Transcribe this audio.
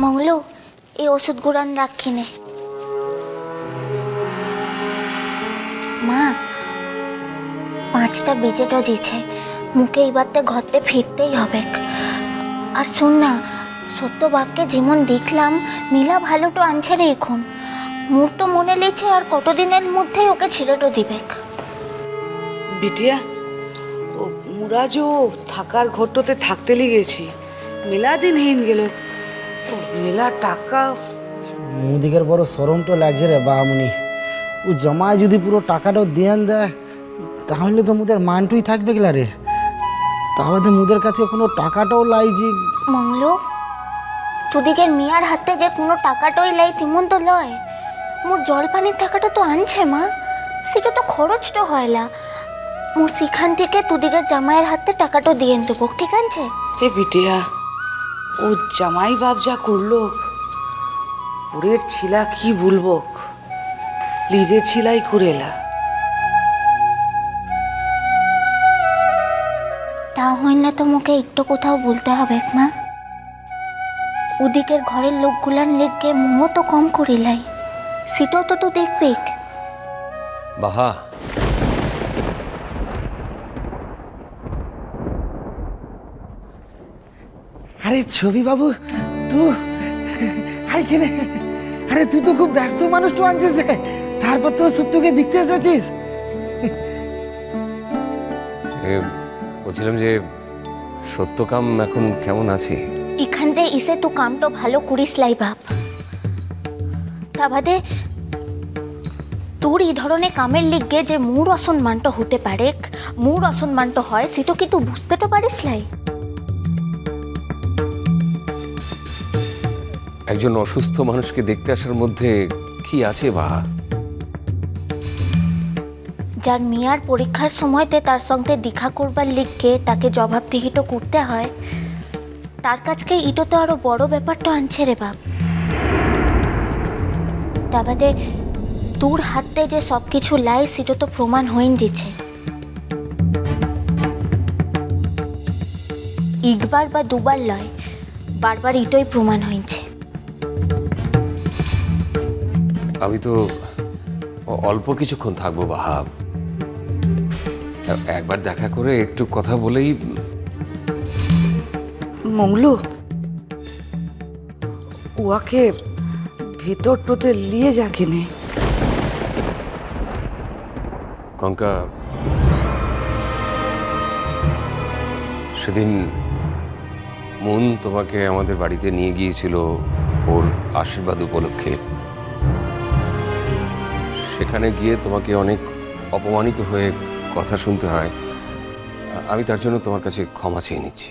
মঙ্গলু, এই ওষুধ গুড়ান রাখিনি। মা, 5টা বেজে ডজিছে, মুখে এইবারতে ঘরতে ফিরতেই হবে। আর শুন না, সত্য বাক্যে যেমন দেখলাম নীলা ভালোটো আনছে রে এখন। মোর তো মনে লেছে আর কতদিনের মধ্যেই ওকে ছেড়েটো দিবে। বিটিয়া, ও মুরাজও থাকার ঘরটোতে থাকতে লেগেছি, মেলা দিন হইন গেল। ও মেলা টাকা। মুদিকের বড় শরমটা লাগছে রে বামুনি। ও জমায় যদি পুরো টাকাটাও দেন দেয় তাহলে তো মুদের মানটুই থাকবে গেলা রে। তাহলে মুদের কাছে কোনো টাকাটাও লাইছি। মঙ্গলু, তোদিকের মিয়ার হাতে যে কোনো টাকাটাই লাই তেমন তো লয়। মোর জলপানির টাকাটা তো আনছে মা, সেটা তো খরচ তো হয় না। মো সেখান থেকে তোদিকের জামাইয়ের হাতে টাকাটা দিয়ে দেবো, ঠিক আছে? এ বিটিয়া, ও জামাই বাপ যা করলো, ওরের ছিলা কি বলবো, লিজের ছিলাই করে এলা। তা হইলে তো মুখে একটু কোথাও বলতে হবে মা। ওদিকের ঘরের লোকগুলার লেগে মোহ তো কম করিলাই, সেটাও তো তুই দেখবি। বাহা, আরে ছবি বাবু, তুই হাই কেনে? আরে তুই তো খুব ব্যস্ত মানুষ তো আনছিস রে, তারপর তো সত্যকে দেখতে এসেছিস। বলছিলাম যে সত্যকাম এখন কেমন আছে? এখান থেকে এসে তো কামটা ভালো করিস লাই বাপ। তা বাদে তোর এই ধরনের কামের লিগে যে মোর অসম্মানটা হতে পারে, মোর অসম্মানটা হয়, সেটা কি তুই বুঝতে তো পারিস লাই? একজন অসুস্থ মানুষকে দেখতে আসার মধ্যে কি আছে বাহা? যার মিয়ার পরীক্ষার সময়তে তার সঙ্গে দেখা করবার লিগে তাকে জবাবদিহিটো করতে হয়, তার কাছকে ইটো তো আরো বড় ব্যাপারটা আনছে রে বাপ। তা বাদে তোর হাতে যে সব কিছু লাই সেটা তো প্রমাণ হইন দিছে। একবার বা দুবার লয়, বারবার ইটোই প্রমাণ হইছে। আমি তো অল্প কিছুক্ষণ থাকবো বাহা, একবার দেখা করে একটু কথা বলেই। মঙ্গলু, ওয়াকে ভেতরটোতে নিয়ে যা কেনে। কঙ্কা, সেদিন মন তোমাকে আমাদের বাড়িতে নিয়ে গিয়েছিল ওর আশীর্বাদ উপলক্ষে। সেখানে গিয়ে তোমাকে অনেক অপমানিত হয়ে কথা শুনতে হয়। আমি তার জন্য তোমার কাছে ক্ষমা চেয়ে নিচ্ছি।